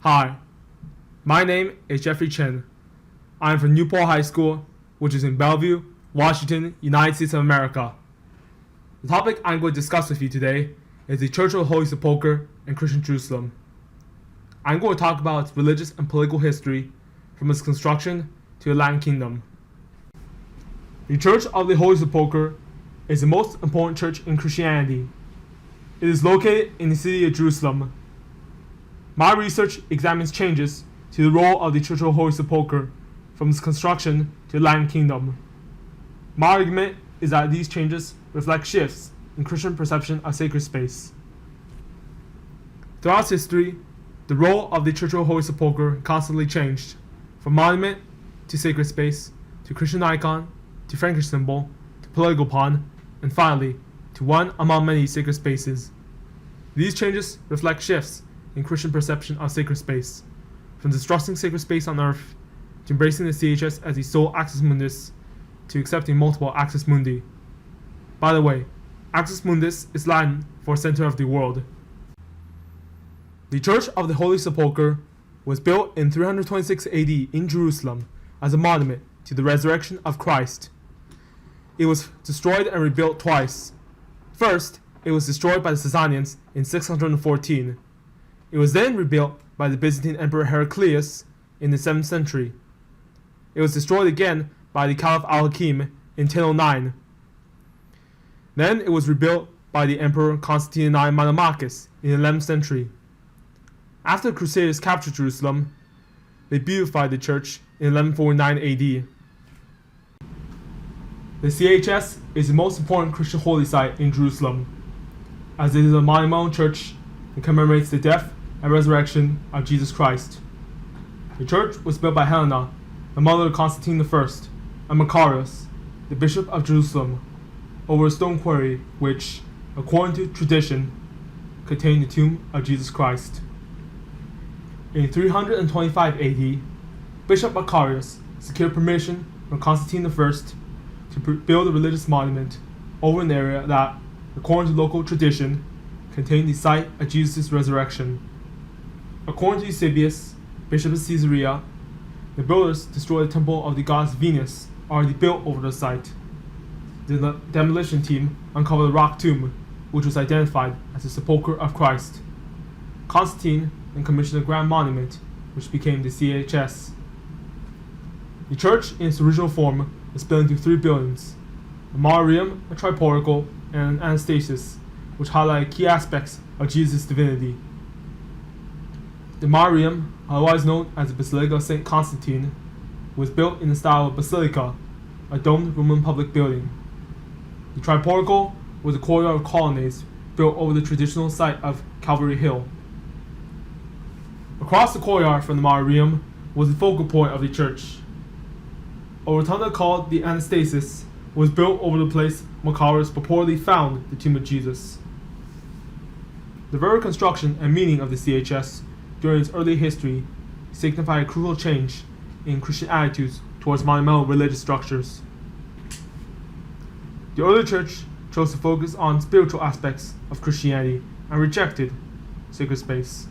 Hi, my name is Jeffrey Chen. I am from Newport High School, which is in Bellevue, Washington, United States of America. The topic I'm going to discuss with you today is the Church of the Holy Sepulchre in Christian Jerusalem. I'm going to talk about its religious and political history from its construction to the Latin Kingdom. The Church of the Holy Sepulchre is the most important church in Christianity. It is located in the city of Jerusalem. My research examines changes to the role of the Church of the Holy Sepulchre from its construction to the Latin Kingdom. My argument is that these changes reflect shifts in Christian perception of sacred space. Throughout history, the role of the Church of the Holy Sepulchre constantly changed, from monument to sacred space, to Christian icon, to Frankish symbol, to political pawn, and finally, to one among many sacred spaces. These changes reflect shifts in Christian perception of sacred space, from distrusting sacred space on earth, to embracing the CHS as the sole axis mundus, to accepting multiple axis mundi. By the way, axis mundus is Latin for center of the world. The Church of the Holy Sepulchre was built in 326 AD in Jerusalem as a monument to the resurrection of Christ. It was destroyed and rebuilt twice. First, it was destroyed by the Sasanians in 614. It was then rebuilt by the Byzantine Emperor Heraclius in the 7th century. It was destroyed again by the Caliph al-Hakim in 1009. Then it was rebuilt by the Emperor Constantine IX Manimakis in the 11th century. After the Crusaders captured Jerusalem, they beautified the church in 1149 AD. The CHS is the most important Christian holy site in Jerusalem, as it is a monumental church that commemorates the death and resurrection of Jesus Christ. The church was built by Helena, the mother of Constantine I, and Makarios, the bishop of Jerusalem, over a stone quarry which, according to tradition, contained the tomb of Jesus Christ. In 325 AD, Bishop Makarios secured permission from Constantine I to build a religious monument over an area that, according to local tradition, contained the site of Jesus' resurrection. According to Eusebius, Bishop of Caesarea, the builders destroyed the temple of the goddess Venus, already built over the site. The demolition team uncovered a rock tomb, which was identified as the Sepulchre of Christ. Constantine then commissioned a grand monument, which became the CHS. The church, in its original form, was split into three buildings: a Marium, a triportical, and an anastasis, which highlight key aspects of Jesus' divinity. The Marium, otherwise known as the Basilica of St. Constantine, was built in the style of basilica, a domed Roman public building. The triportical was a courtyard of colonnades built over the traditional site of Calvary Hill. Across the courtyard from the Marium was the focal point of the church. A rotunda called the Anastasis was built over the place Makarios purportedly found the tomb of Jesus. The very construction and meaning of the CHS during its early history signify a crucial change in Christian attitudes towards monumental religious structures. The early church chose to focus on spiritual aspects of Christianity and rejected sacred space.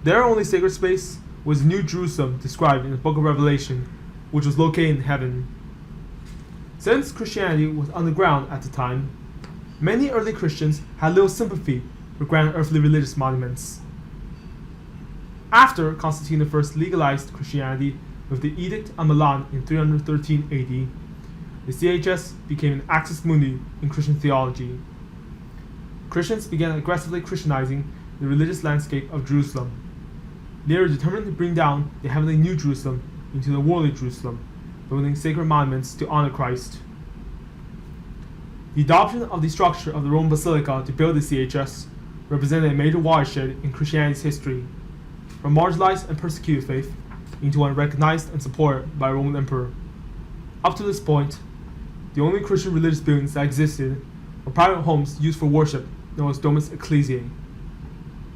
Their only sacred space was the New Jerusalem described in the book of Revelation, which was located in heaven. Since Christianity was underground at the time, many early Christians had little sympathy for grand earthly religious monuments. After Constantine I legalized Christianity with the Edict of Milan in 313 AD, the CHS became an axis mundi in Christian theology. Christians began aggressively Christianizing the religious landscape of Jerusalem. They were determined to bring down the heavenly New Jerusalem into the worldly Jerusalem, building sacred monuments to honor Christ. The adoption of the structure of the Roman Basilica to build the CHS represented a major watershed in Christianity's history, from marginalized and persecuted faith into one recognized and supported by a Roman emperor. Up to this point, the only Christian religious buildings that existed were private homes used for worship, known as Domus Ecclesiae.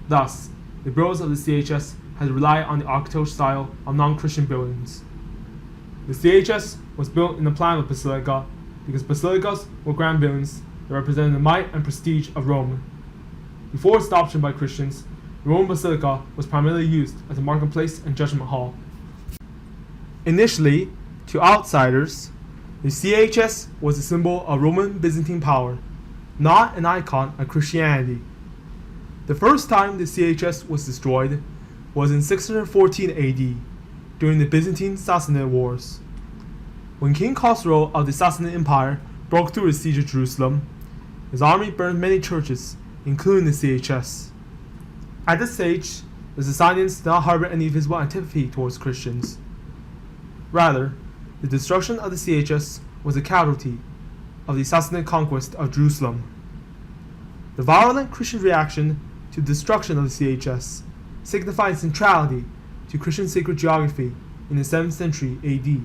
Thus, the builders of the CHS had to rely on the architectural style of non-Christian buildings. The CHS was built in the plan of a basilica because basilicas were grand buildings that represented the might and prestige of Rome. Before its adoption by Christians, the Roman Basilica was primarily used as a marketplace and judgment hall. Initially, to outsiders, the CHS was a symbol of Roman Byzantine power, not an icon of Christianity. The first time the CHS was destroyed was in 614 AD, during the Byzantine Sassanid Wars. When King Khosrow of the Sassanid Empire broke through the siege of Jerusalem, his army burned many churches, including the CHS. At this stage, the Sasanians did not harbor any visible antipathy towards Christians. Rather, the destruction of the CHS was a casualty of the Sassanid conquest of Jerusalem. The violent Christian reaction to the destruction of the CHS signified centrality to Christian sacred geography in the 7th century AD.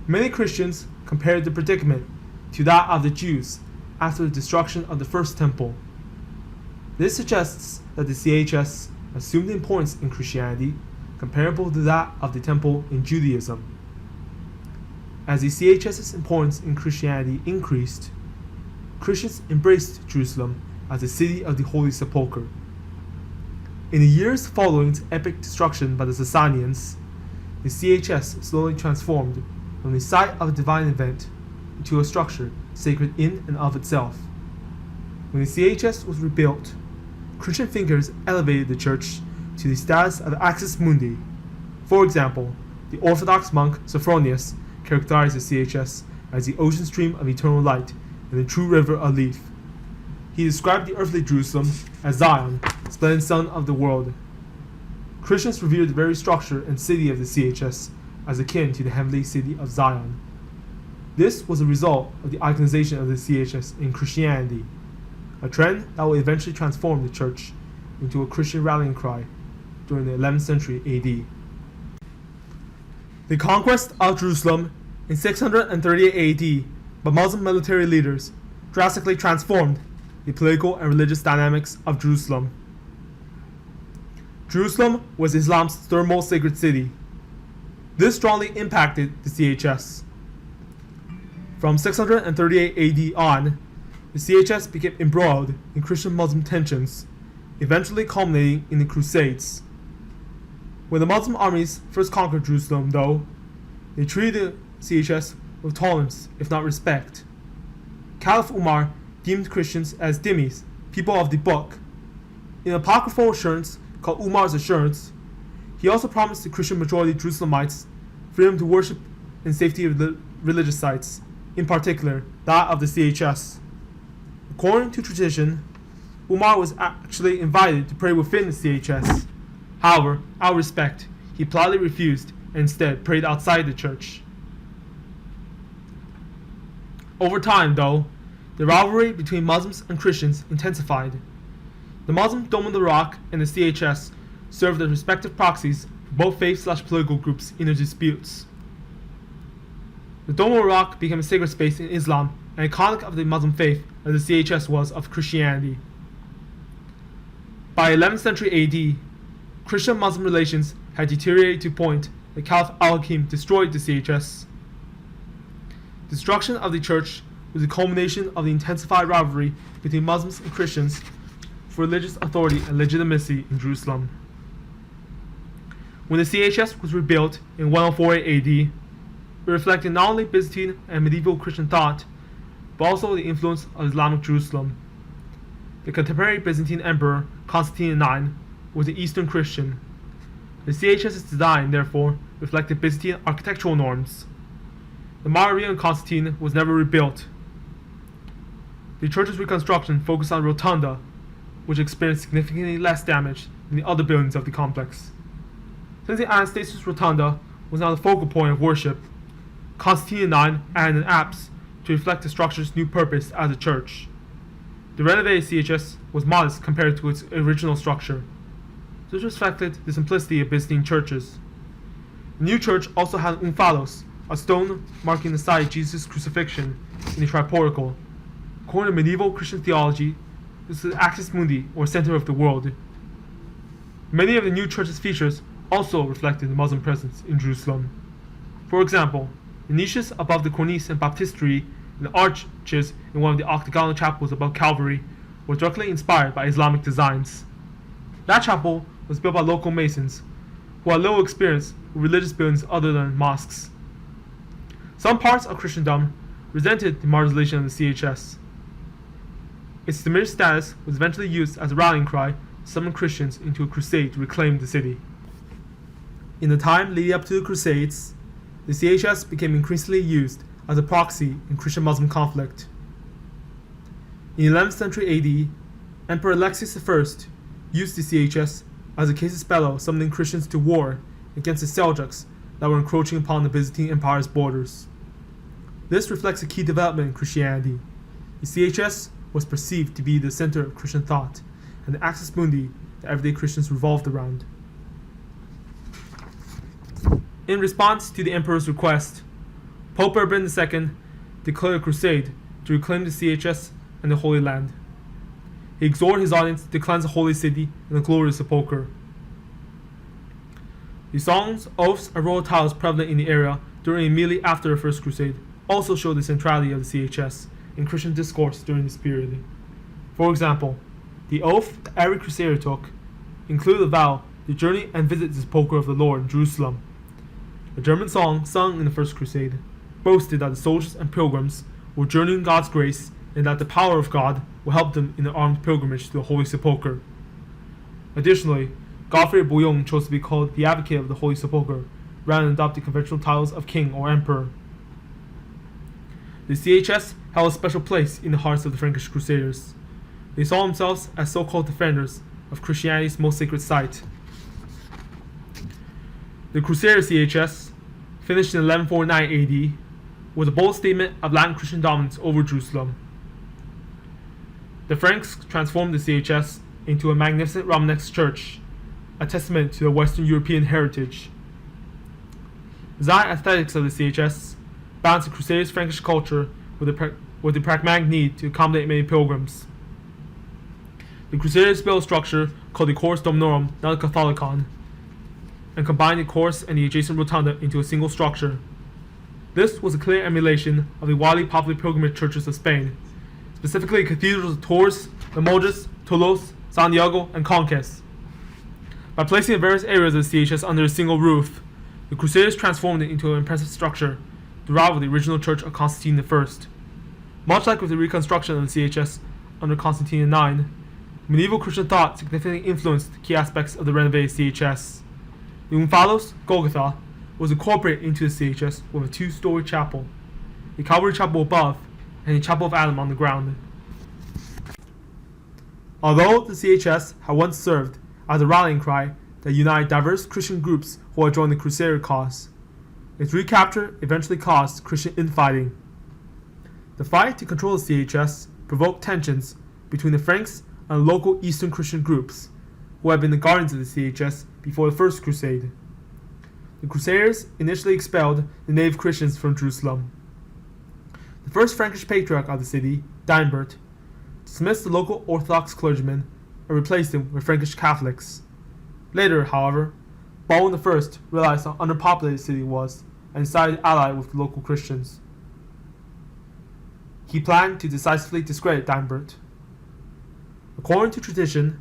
Many Christians compared the predicament to that of the Jews after the destruction of the First Temple. This suggests that the CHS assumed importance in Christianity comparable to that of the Temple in Judaism. As the CHS's importance in Christianity increased, Christians embraced Jerusalem as the city of the Holy Sepulchre. In the years following its epic destruction by the Sasanians, the CHS slowly transformed from the site of a divine event into a structure sacred in and of itself. When the CHS was rebuilt, Christian thinkers elevated the church to the status of axis mundi. For example, the Orthodox monk Sophronius characterized the CHS as the ocean stream of eternal light and the true river of life. He described the earthly Jerusalem as Zion, splendid sun of the world. Christians revered the very structure and city of the CHS as akin to the heavenly city of Zion. This was a result of the iconization of the CHS in Christianity, a trend that would eventually transform the church into a Christian rallying cry during the 11th century AD. The conquest of Jerusalem in 638 AD by Muslim military leaders drastically transformed the political and religious dynamics of Jerusalem. Jerusalem was Islam's third most sacred city. This strongly impacted the CHS. From 638 AD on, the CHS became embroiled in Christian-Muslim tensions, eventually culminating in the Crusades. When the Muslim armies first conquered Jerusalem, though, they treated the CHS with tolerance, if not respect. Caliph Umar deemed Christians as dhimmis, people of the book. In an apocryphal assurance called Umar's Assurance, he also promised the Christian majority Jerusalemites freedom to worship in safety of the religious sites, in particular that of the CHS. According to tradition, Umar was actually invited to pray within the CHS. However, out of respect, he politely refused and instead prayed outside the church. Over time, though, the rivalry between Muslims and Christians intensified. The Muslim Dome of the Rock and the CHS served as respective proxies for both faith/political groups in their disputes. The Dome of the Rock became a sacred space in Islam and iconic of the Muslim faith as the CHS was of Christianity. By 11th century AD, Christian-Muslim relations had deteriorated to a point that Caliph al-Hakim destroyed the CHS. Destruction of the church was the culmination of the intensified rivalry between Muslims and Christians for religious authority and legitimacy in Jerusalem. When the CHS was rebuilt in 104 AD, it reflected not only Byzantine and medieval Christian thought, but also the influence of Islamic Jerusalem. The contemporary Byzantine emperor, Constantine IX, was an Eastern Christian. The CHS's design, therefore, reflected Byzantine architectural norms. The Makarios Constantine was never rebuilt. The church's reconstruction focused on rotunda, which experienced significantly less damage than the other buildings of the complex. Since the Anastasius Rotunda was now the focal point of worship, Constantine IX added an apse to reflect the structure's new purpose as a church. The renovated CHS was modest compared to its original structure. This reflected the simplicity of Byzantine churches. The new church also had an omphalos, a stone marking the site of Jesus' crucifixion in the triportical. According to medieval Christian theology, this is the axis mundi, or center of the world. Many of the new church's features also reflected the Muslim presence in Jerusalem. For example, the niches above the cornice and baptistery and the arches in one of the octagonal chapels above Calvary were directly inspired by Islamic designs. That chapel was built by local masons, who had little experience with religious buildings other than mosques. Some parts of Christendom resented the marginalization of the CHS. Its diminished status was eventually used as a rallying cry to summon Christians into a crusade to reclaim the city. In the time leading up to the Crusades, the CHS became increasingly used as a proxy in Christian-Muslim conflict. In the 11th century AD, Emperor Alexius I used the CHS as a casus bello summoning Christians to war against the Seljuks that were encroaching upon the Byzantine Empire's borders. This reflects a key development in Christianity. The CHS was perceived to be the center of Christian thought and the axis mundi that everyday Christians revolved around. In response to the emperor's request, Pope Urban II declared a crusade to reclaim the CHS and the Holy Land. He exhorted his audience to cleanse the holy city and the glorious sepulchre. The songs, oaths, and royal titles prevalent in the area during and immediately after the First Crusade also show the centrality of the CHS in Christian discourse during this period. For example, the oath that every Crusader took included a vow to journey and visit the sepulchre of the Lord in Jerusalem. A German song sung in the First Crusade boasted that the soldiers and pilgrims were journeying in God's grace and that the power of God will help them in their armed pilgrimage to the Holy Sepulchre. Additionally, Godfrey of Bouillon chose to be called the advocate of the Holy Sepulchre, rather than adopt the conventional titles of king or emperor. The CHS held a special place in the hearts of the Frankish Crusaders. They saw themselves as so-called defenders of Christianity's most sacred site. The Crusader CHS, finished in 1149 AD, was a bold statement of Latin Christian dominance over Jerusalem. The Franks transformed the CHS into a magnificent Romanesque church, a testament to their Western European heritage. The design aesthetics of the CHS balanced the Crusaders' Frankish culture with the pragmatic need to accommodate many pilgrims. The Crusaders built a structure called the Chorus Dominorum Nel Catholicon, and combined the chorus and the adjacent rotunda into a single structure. This was a clear emulation of the widely popular pilgrimage churches of Spain, specifically cathedrals of Tours, Limoges, Toulouse, Santiago, and Conques. By placing the various areas of the CHS under a single roof, the Crusaders transformed it into an impressive structure, derived from the original church of Constantine I. Much like with the reconstruction of the CHS under Constantine IX, medieval Christian thought significantly influenced key aspects of the renovated CHS. The Umphalos, Golgotha, was incorporated into the CHS with a two-story chapel, the Calvary Chapel above, and the Chapel of Adam on the ground. Although the CHS had once served as a rallying cry that united diverse Christian groups who had joined the Crusader cause, its recapture eventually caused Christian infighting. The fight to control the CHS provoked tensions between the Franks and local Eastern Christian groups, who had been the guardians of the CHS before the First Crusade. The Crusaders initially expelled the native Christians from Jerusalem. The first Frankish patriarch of the city, Daimbert, dismissed the local Orthodox clergymen and replaced them with Frankish Catholics. Later, however, Baldwin I realized how underpopulated the city was and decided to ally with the local Christians. He planned to decisively discredit Daimbert. According to tradition,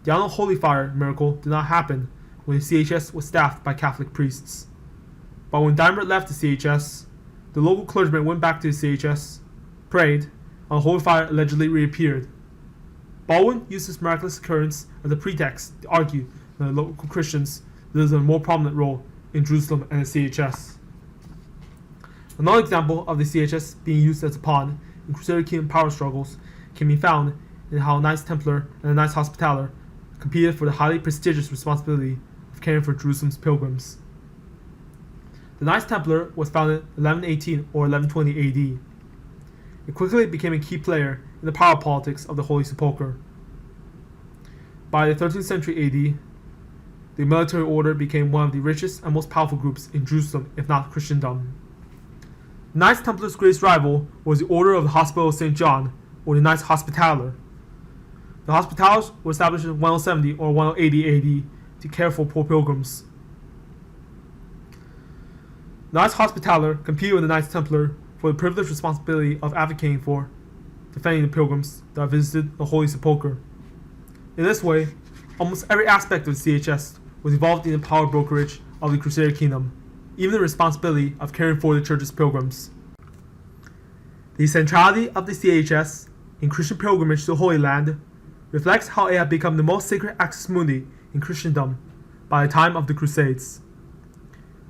the annual holy fire miracle did not happen when the CHS was staffed by Catholic priests. But when Daimbert left the CHS, the local clergyman went back to the CHS, prayed, and the holy fire allegedly reappeared. Baldwin used this miraculous occurrence as a pretext to argue that the local Christians deserved a more prominent role in Jerusalem and the CHS. Another example of the CHS being used as a pawn in Crusader kingdom power struggles can be found in how a Knights Templar and a Knights Hospitaller competed for the highly prestigious responsibility of caring for Jerusalem's pilgrims. The Knights Templar was founded in 1118 or 1120 AD. It quickly became a key player in the power politics of the Holy Sepulchre. By the 13th century AD, the military order became one of the richest and most powerful groups in Jerusalem, if not Christendom. The Knights Templar's greatest rival was the Order of the Hospital of St. John, or the Knights Hospitaller. The Hospitallers were established in 1070 or 1080 AD to care for poor pilgrims. The Knights Hospitaller competed with the Knights Templar for the privileged responsibility of advocating for, defending the pilgrims that visited the Holy Sepulchre. In this way, almost every aspect of the CHS was involved in the power brokerage of the Crusader kingdom, even the responsibility of caring for the church's pilgrims. The centrality of the CHS in Christian pilgrimage to the Holy Land reflects how it had become the most sacred axis mundi in Christendom by the time of the Crusades.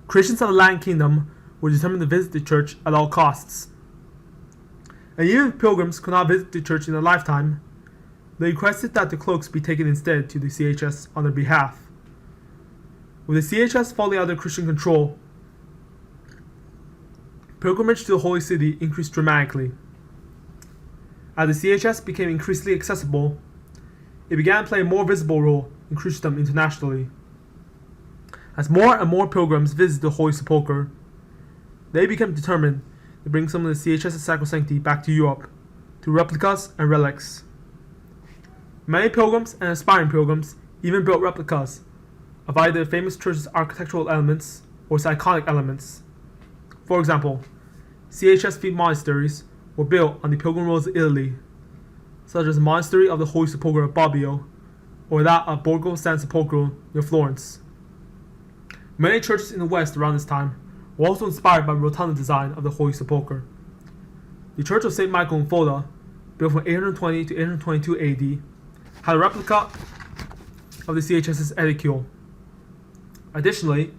Christians of the Latin Kingdom were determined to visit the church at all costs. And even if pilgrims could not visit the church in their lifetime, they requested that the cloaks be taken instead to the CHS on their behalf. With the CHS falling under Christian control, pilgrimage to the Holy City increased dramatically. As the CHS became increasingly accessible, it began to play a more visible role in Christendom internationally. As more and more pilgrims visited the Holy Sepulchre, they became determined to bring some of the CHS's sacrosanctity back to Europe through replicas and relics. Many pilgrims and aspiring pilgrims even built replicas of either the famous church's architectural elements or its iconic elements. For example, CHS feet monasteries were built on the pilgrim roads of Italy, such as the monastery of the Holy Sepulchre of Bellevue or that of Borgo San Sepolcro near Florence. Many churches in the West around this time were also inspired by the rotunda design of the Holy Sepulchre. The Church of St. Michael in Fulda, built from 820 to 822 AD, had a replica of the CHS's edicule. Additionally,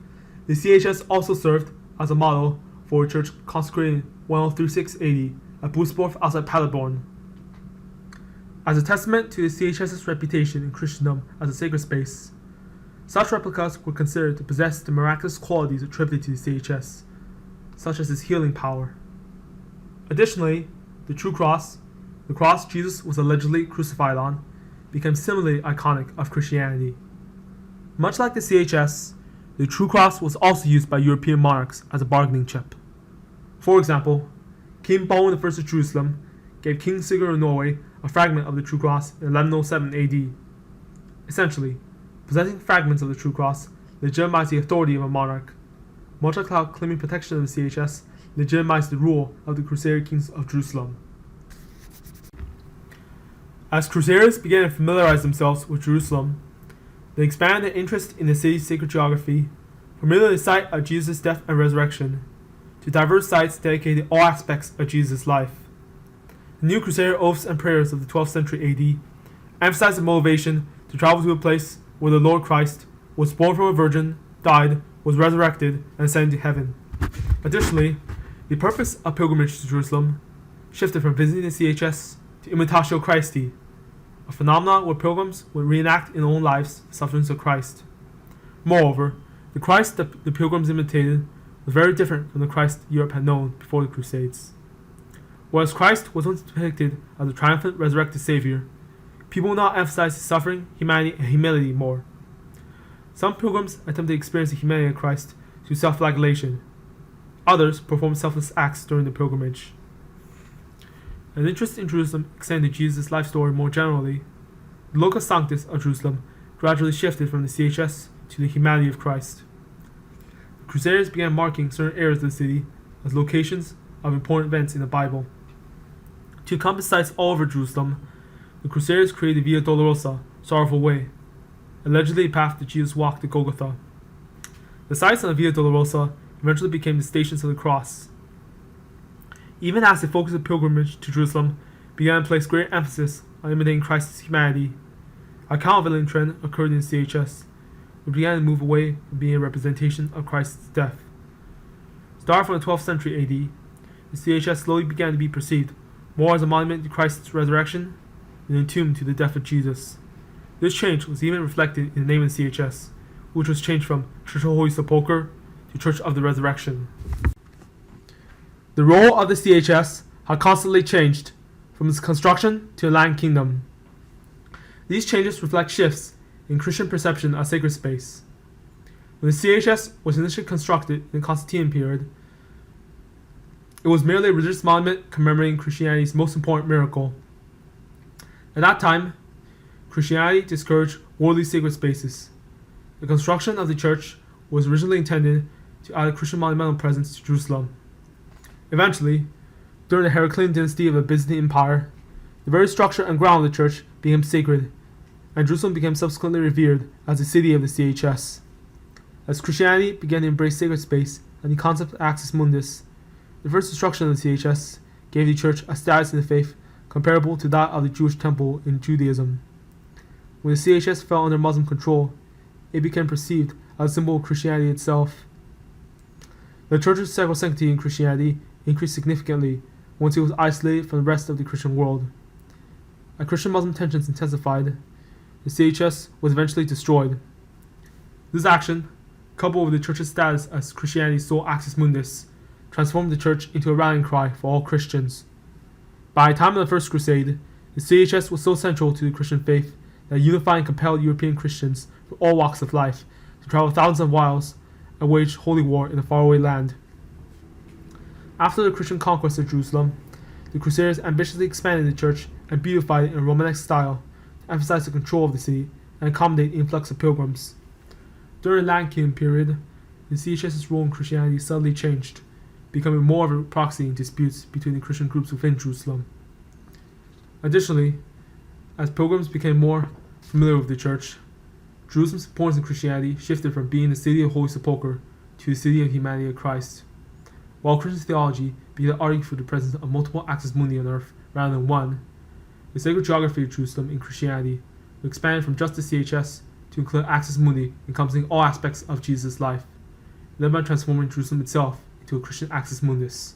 the CHS also served as a model for a church consecrated in 1036 AD at Boesdorf outside Paderborn. As a testament to the CHS's reputation in Christendom as a sacred space, such replicas were considered to possess the miraculous qualities attributed to the CHS, such as its healing power. Additionally, the true cross, the cross Jesus was allegedly crucified on, became similarly iconic of Christianity. Much like the CHS, the true cross was also used by European monarchs as a bargaining chip. For example, King Pown I of Jerusalem gave King Sigurd of Norway a fragment of the true cross in 1107 AD. Essentially, possessing fragments of the true cross legitimized the authority of a monarch, much like how claiming protection of the CHS legitimized the rule of the Crusader kings of Jerusalem. As Crusaders began to familiarize themselves with Jerusalem, they expanded their interest in the city's sacred geography, from merely the site of Jesus' death and resurrection, to diverse sites dedicated to all aspects of Jesus' life. The new Crusader oaths and prayers of the 12th century AD emphasized the motivation to travel to a place where the Lord Christ was born from a virgin, died, was resurrected, and ascended to heaven. Additionally, the purpose of pilgrimage to Jerusalem shifted from visiting the CHS to imitatio Christi, a phenomenon where pilgrims would reenact in their own lives the sufferings of Christ. Moreover, the Christ that the pilgrims imitated was very different from the Christ Europe had known before the Crusades. Whereas Christ was once depicted as a triumphant resurrected Savior, people now emphasize his suffering, humanity, and humility more. Some pilgrims attempt to experience the humanity of Christ through self-flagellation. Others perform selfless acts during the pilgrimage. An interest in Jerusalem extended to Jesus' life story more generally. The locus sanctus of Jerusalem gradually shifted from the CHS to the humanity of Christ. The Crusaders began marking certain areas of the city as locations of important events in the Bible. To encompass sites all over Jerusalem, the Crusaders created the Via Dolorosa, Sorrowful Way, allegedly a path that Jesus walked to Golgotha. The sites on the Via Dolorosa eventually became the Stations of the Cross. Even as the focus of pilgrimage to Jerusalem began to place greater emphasis on imitating Christ's humanity, a countervailing trend occurred in the CHS, which began to move away from being a representation of Christ's death. Starting from the 12th century AD, the CHS slowly began to be perceived more as a monument to Christ's resurrection than a tomb to the death of Jesus. This change was even reflected in the name of the CHS, which was changed from Church of the Holy Sepulchre to Church of the Resurrection. The role of the CHS had constantly changed, from its construction to the Latin Kingdom. These changes reflect shifts in Christian perception of sacred space. When the CHS was initially constructed in the Constantine period, it was merely a religious monument commemorating Christianity's most important miracle. At that time, Christianity discouraged worldly sacred spaces. The construction of the church was originally intended to add a Christian monumental presence to Jerusalem. Eventually, during the Heraclean dynasty of the Byzantine Empire, the very structure and ground of the church became sacred, and Jerusalem became subsequently revered as the city of the CHS. As Christianity began to embrace sacred space and the concept of Axis Mundus, the first destruction of the CHS gave the church a status in the faith comparable to that of the Jewish temple in Judaism. When the CHS fell under Muslim control, it became perceived as a symbol of Christianity itself. The church's sacrosanctity in Christianity increased significantly once it was isolated from the rest of the Christian world. As Christian-Muslim tensions intensified, the CHS was eventually destroyed. This action, coupled with the church's status as Christianity's sole Axis Mundus, transformed the church into a rallying cry for all Christians. By the time of the First Crusade, the CHS was so central to the Christian faith that it unified and compelled European Christians from all walks of life to travel thousands of miles and wage holy war in a faraway land. After the Christian conquest of Jerusalem, the Crusaders ambitiously expanded the church and beautified it in a Romanesque style to emphasize the control of the city and accommodate the influx of pilgrims. During the Land Kingdom period, the CHS's role in Christianity subtly changed, becoming more of a proxy in disputes between the Christian groups within Jerusalem. Additionally, as pilgrims became more familiar with the church, Jerusalem's importance in Christianity shifted from being the city of Holy Sepulchre to the city of Humanity of Christ. While Christian theology began to argue for the presence of multiple axis mundi on earth rather than one, the sacred geography of Jerusalem in Christianity expanded from just the CHS to include axis mundi encompassing all aspects of Jesus' life, thereby transforming Jerusalem itself into a Christian axis mundus.